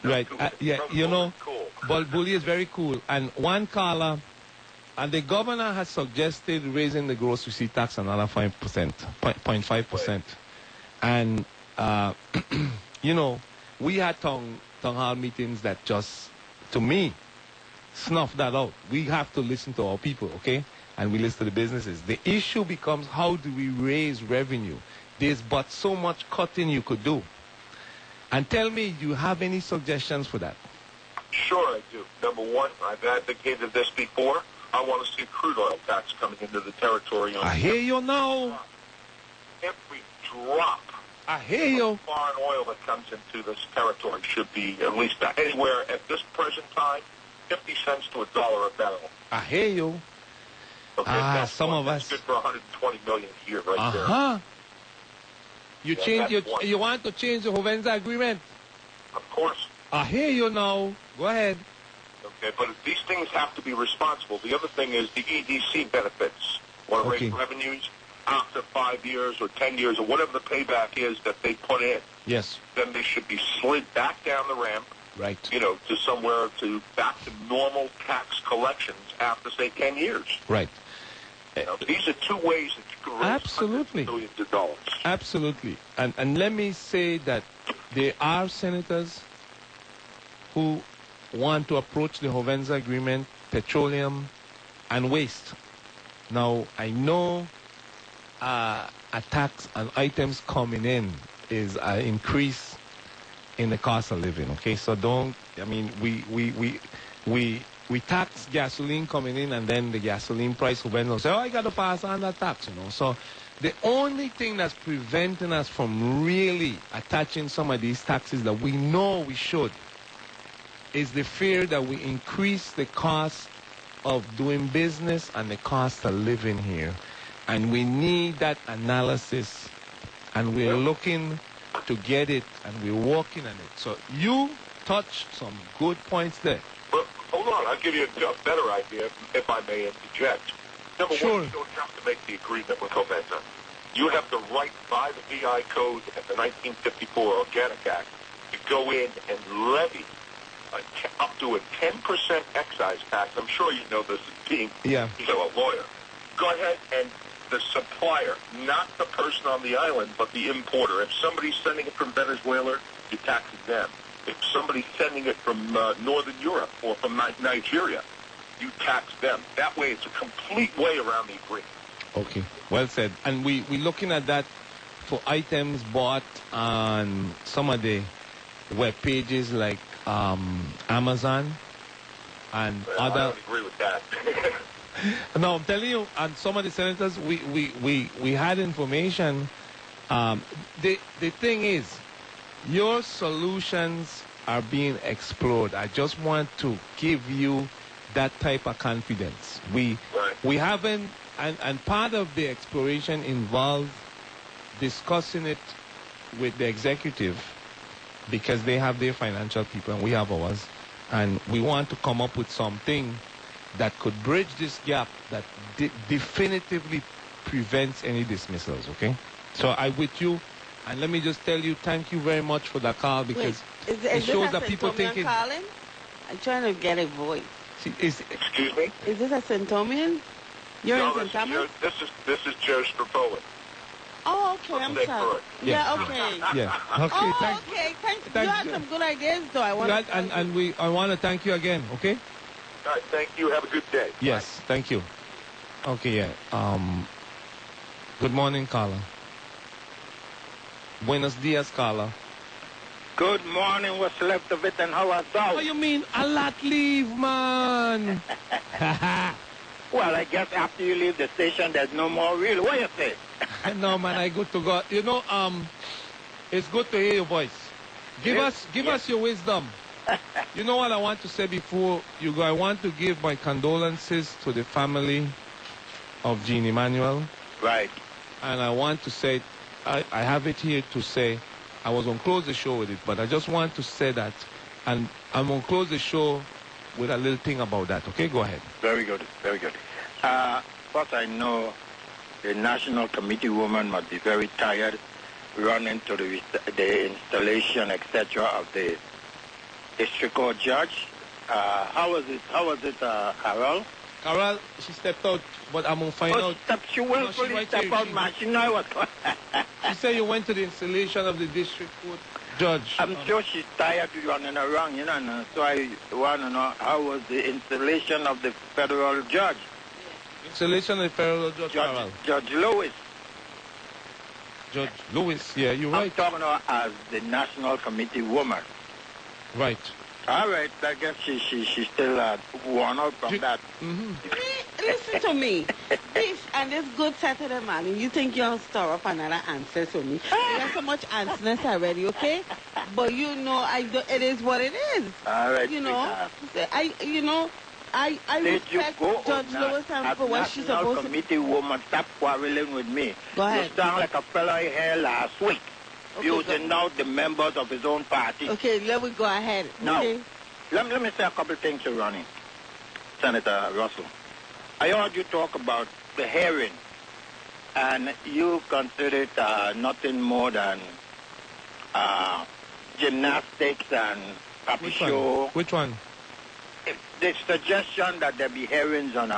Right. Yeah, you know, cool. but bully is very cool. And one caller, and the governor has suggested raising the gross receipt tax another 5%, 0.5%. And, you know, we had town hall meetings that just, to me, snuff that out. We have to listen to our people, okay? And we listen to the businesses. The issue becomes, how do we raise revenue? There's but so much cutting you could do. And tell me, do you have any suggestions for that? Sure, I do. Number one, I've advocated this before. I want to see crude oil tax coming into the territory. I hear you now. Every drop I hear you. of foreign oil that comes into this territory should be at least anywhere at this present time, 50 cents to $1 a barrel. I hear you. Okay, some of us. That's good for 120 million a year right there. You want to change the Hovenza agreement? Of course. I hear you now. Go ahead. Okay, but these things have to be responsible. The other thing is the EDC benefits. Want to raise revenues after 5 years or 10 years or whatever the payback is that they put in. Yes. Then they should be slid back down the ramp. Right. You know, to somewhere back to normal tax collections after, say, 10 years. Right. You know, these are two ways that you can raise millions of dollars. Absolutely. And let me say that there are senators who want to approach the Hovenza agreement, petroleum, and waste. Now, I know a tax on items coming in is an increase in the cost of living, okay? So we tax gasoline coming in, and then the gasoline price will say, I got to pass on that tax, you know. So the only thing that's preventing us from really attaching some of these taxes that we know we should is the fear that we increase the cost of doing business and the cost of living here. And we need that analysis, and we're looking to get it, and we're working on it. So you touched some good points there. But hold on, I'll give you a better idea, if I may interject. Number one, you don't have to make the agreement with Hovenza. You have the right by the VI code and the 1954 Organic Act to go in and levy up to a 10% excise tax. I'm sure you know this as being a lawyer. Go ahead, and the supplier, not the person on the island, but the importer. If somebody's sending it from Venezuela, you tax them. If somebody's sending it from Northern Europe or from Nigeria, you tax them. That way, it's a complete way around the agreement. Okay, well said. And we're looking at that for items bought on some of the web pages like Amazon and other. I don't agree with that. No, I'm telling you, and some of the senators, we had information. The thing is, your solutions are being explored. I just want to give you that type of confidence. We haven't, and part of the exploration involved discussing it with the executive, because they have their financial people and we have ours, and we want to come up with something that could bridge this gap that definitively prevents any dismissals, okay? So I'm with you, and let me just tell you, thank you very much for that call, because it shows that people thinking... Calling? I'm trying to get a voice. See, excuse me? Is this a Centomian? You're in St. Thomas? This is Joe Strapola. Oh, okay, I'm sorry. Yeah, okay. Yeah, okay, thanks. Okay, thanks. You had some good ideas, though. I want to thank you again, okay? All right, thank you. Have a good day. Yes, thank you. Okay, yeah. Good morning, Carla. Buenos dias, Carla. Good morning. What's left of it and how I thought? What do you mean? A lot leave, man. Well, I guess after you leave the station, there's no more real. What you say? No, man, I good to go. You know, it's good to hear your voice. Give us your wisdom. You know what I want to say before you go? I want to give my condolences to the family of Jean Emmanuel. Right. And I want to say, I have it here to say, I was going to close the show with it, but I just want to say that, and I'm going to close the show with a little thing about that. Okay, go ahead. Very good, very good. First, I know the National Committee woman must be very tired running to the installation, etc., of the district court judge. How was it, Carol? Carol, she stepped out, but I'm going to find out. She willfully stepped out, man. She know what. She said you went to the installation of the district court judge. I'm sure she's tired of running around, you know. So I want to know, how was the installation of the federal judge? Installation of the federal judge, Carol. Judge Lewis. Judge Lewis, yeah, you're right. I'm talking about as the National Committee woman. Right. All right, I guess she still worn out from that. Mm-hmm. Listen to me. This and this good Saturday morning, you think you'll store up another answer to me. You got so much answers already, okay? But you know, it is what it is. All right, you know, I respect Judge Lewis and for what she's supposed to. Committee woman, stop quarreling with me. Go ahead. You sound like a fellow here last week. Okay, using out the members of his own party. Okay, let me go ahead. Now, okay. let me say a couple of things to Ronnie, Senator Russell. I heard you talk about the hearing, and you consider it nothing more than gymnastics and puppy show. Which one? The suggestion that there be hearings on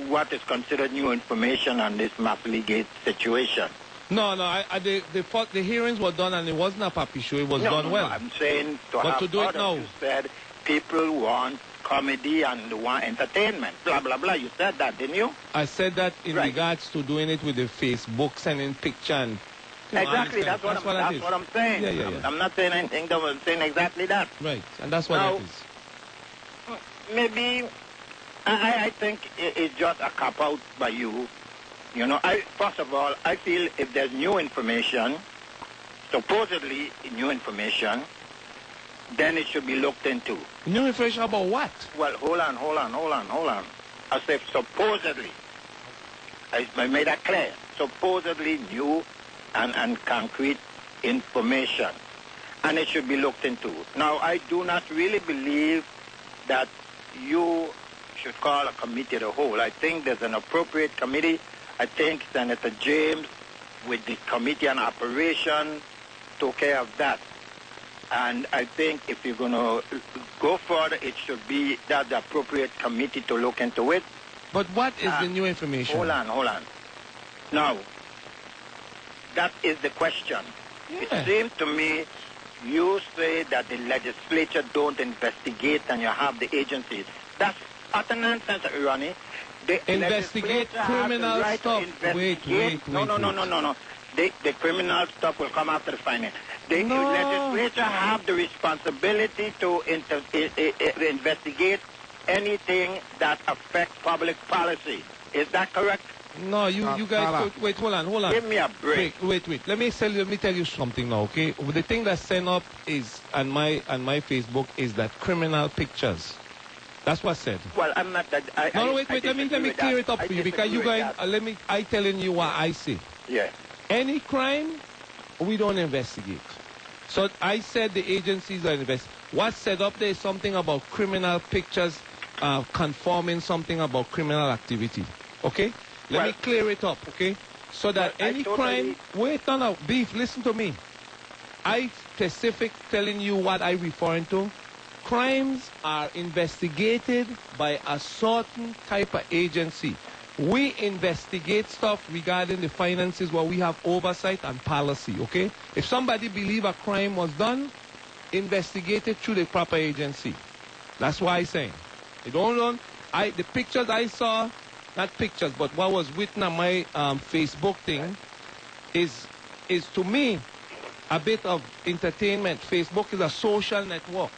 what is considered new information on this Maplegate situation. No, the hearings were done and it wasn't a puppy show. It was done well. No, I'm saying to do it now. You said people want comedy and want entertainment. Blah, blah, blah. You said that, didn't you? I said that in regards to doing it with the Facebook, sending picture and... Exactly, that's what I'm saying. Yeah. I'm not saying anything, I'm saying exactly that. Right, and that's what it is. Maybe, I think it's just a cop-out by you. You know, first of all, I feel if there's new information, supposedly new information, then it should be looked into. New information about what? Well, hold on. I said supposedly. I made that clear. Supposedly new and concrete information. And it should be looked into. Now, I do not really believe that you should call a committee the whole. I think there's an appropriate committee. I think Senator James, with the Committee on Operation, took care of that. And I think if you're going to go further, it should be that the appropriate committee to look into it. But what is the new information? Hold on. Now, that is the question. Yeah. It seems to me you say that the legislature don't investigate and you have the agencies. That's utter nonsense, Ronnie. Investigate criminal stuff. Wait. No. The criminal stuff will come after the finance. The legislature have the responsibility to investigate anything that affects public policy. Is that correct? No, you guys, wait, hold on. Give me a break. Wait. Let me tell you something now, okay? The thing that's sent up is on my Facebook is that criminal pictures. That's what's said. Well, I'm not that. Wait. Let me clear it up for you because you guys. I telling you what I see. Yeah. Any crime, we don't investigate. So I said the agencies are investigating. What's set up there is something about criminal pictures, conforming something about criminal activity. Okay. Let me clear it up. Okay. So that any crime. Wait, no, Beef. Listen to me. I specific telling you what I referring to. Crimes are investigated by a certain type of agency. We investigate stuff regarding the finances where we have oversight and policy, okay? If somebody believe a crime was done, investigate it through the proper agency. That's why I'm saying. The pictures I saw, not pictures, but what was written on my Facebook thing is to me a bit of entertainment. Facebook is a social network.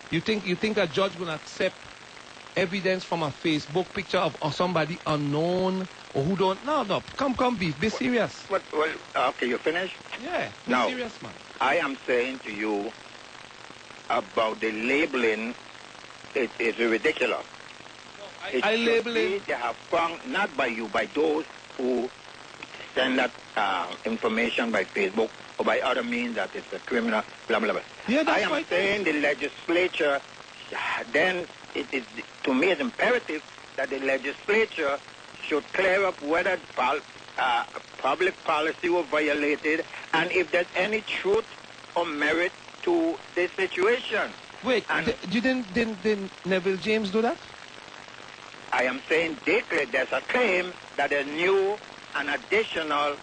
You think a judge will accept evidence from a Facebook picture of somebody unknown or who don't? No. Come, be serious. Well, okay, you finished? Yeah, be serious, man. I am saying to you about the labeling, it is ridiculous. No, I label it. They have found, not by you, by those who send that information by Facebook or by other means that it's a criminal, blah, blah, blah. Yeah, that's I am saying the legislature, then it is, to me, it's imperative that the legislature should clear up whether public policy was violated and if there's any truth or merit to the situation. Wait, And you didn't Neville James do that? I am saying there's a claim that there's new and additional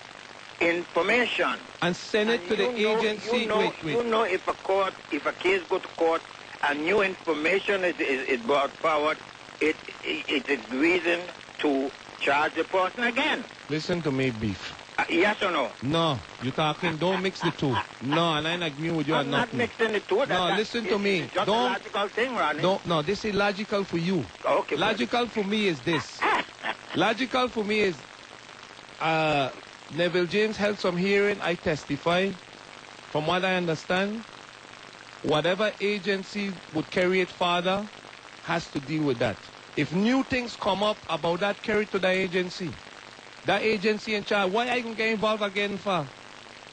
information. And send it And to the agency. Wait. You know, if a case go to court and new information is brought forward, it is reason to charge the person again. Listen to me, Beef. Yes or no? No, you talking. Don't mix the two. No, and I ain't agree with you on I'm not nothing. mixing the two. No, listen to me. It's just Don't. a logical thing, Ronnie. No, this is logical for you. Okay. Logical for me is this. Logical for me is Neville James held some hearing. I testify. From what I understand, whatever agency would carry it further has to deal with that. If new things come up about that, carry it to the agency. That agency in charge. Why I can get involved again for?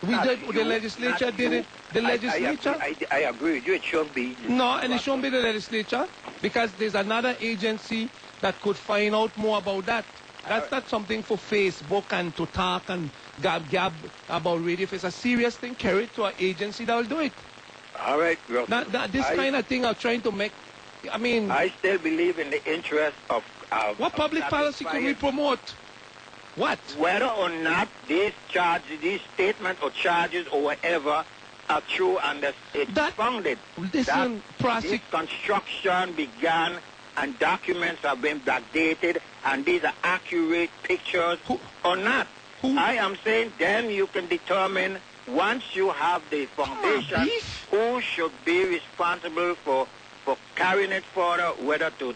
The legislature did it. The legislature. I agree with you. It should be. No, and it shouldn't be the legislature because there's another agency that could find out more about that. That's not something for Facebook and to talk and gab about radio. If it's a serious thing, carry it to an agency that will do it. All right. Well, This kind of thing I'm trying to make. I mean, I still believe in the interest of. What public policy could we promote? What? Whether or not these statements or charges or whatever are true and it's founded. Listen, this construction began and documents have been backdated and these are accurate pictures or not. I am saying then you can determine once you have the foundation who should be responsible for carrying it further, whether to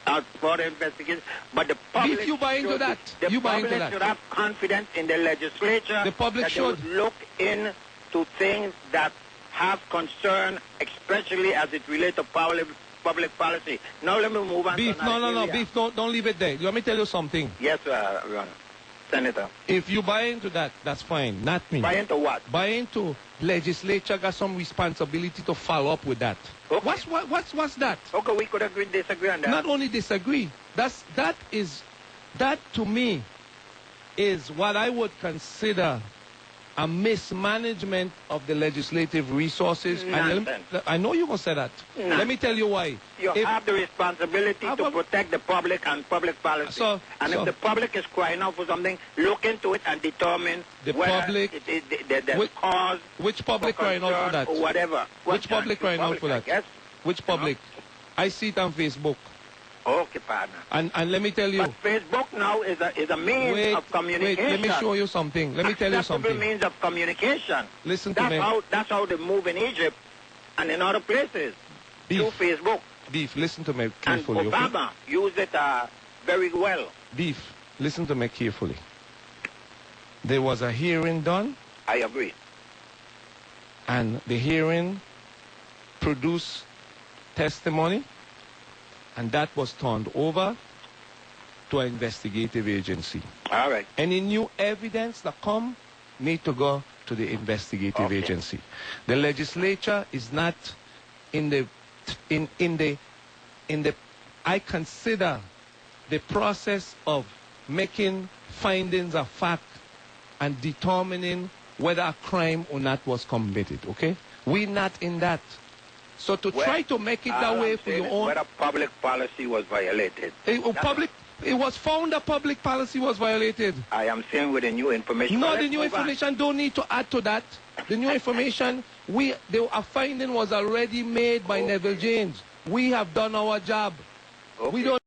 out for the investigation, but the public if you buy into that, the public should have confidence in the legislature. The public should they would look into things that have concern, especially as it relates to public policy. Now let me move on. Beef, no, Beef, don't leave it there. Let me tell you something. Yes, Senator. If you buy into that, that's fine. Not me. Buy into what? Buy into legislature got some responsibility to follow up with that. Okay. What's that? Okay, we could agree, disagree on that. Not only disagree. That to me is what I would consider a mismanagement of the legislative resources. I know you're going to say that. Let me tell you why. You have the responsibility to protect the public and public policy. If the public is crying out for something, look into it and determine the whether public, the cause. Which public crying out for that? Or whatever. Which public crying out for that? Yes. Which public? I see it on Facebook. Okay, partner. And let me tell you. But Facebook now is a means of communication. Wait, let me show you something. Let me tell you something. Means of communication. Listen to me. That's how they move in Egypt and in other places. Through Facebook. Beef, listen to me carefully. And Obama used it very well. Beef, listen to me carefully. There was a hearing done. I agree. And the hearing produced testimony. And that was turned over to an investigative agency. All right. Any new evidence that come need to go to the investigative agency. The legislature is not in the I consider the process of making findings of fact and determining whether a crime or not was committed, okay? We're not in that. So to try to make it that way for your own... Whether public policy was violated. It was found that public policy was violated. I am saying with the new information. No, the new information don't need to add to that. The new information, a finding was already made by Neville James. We have done our job. We don't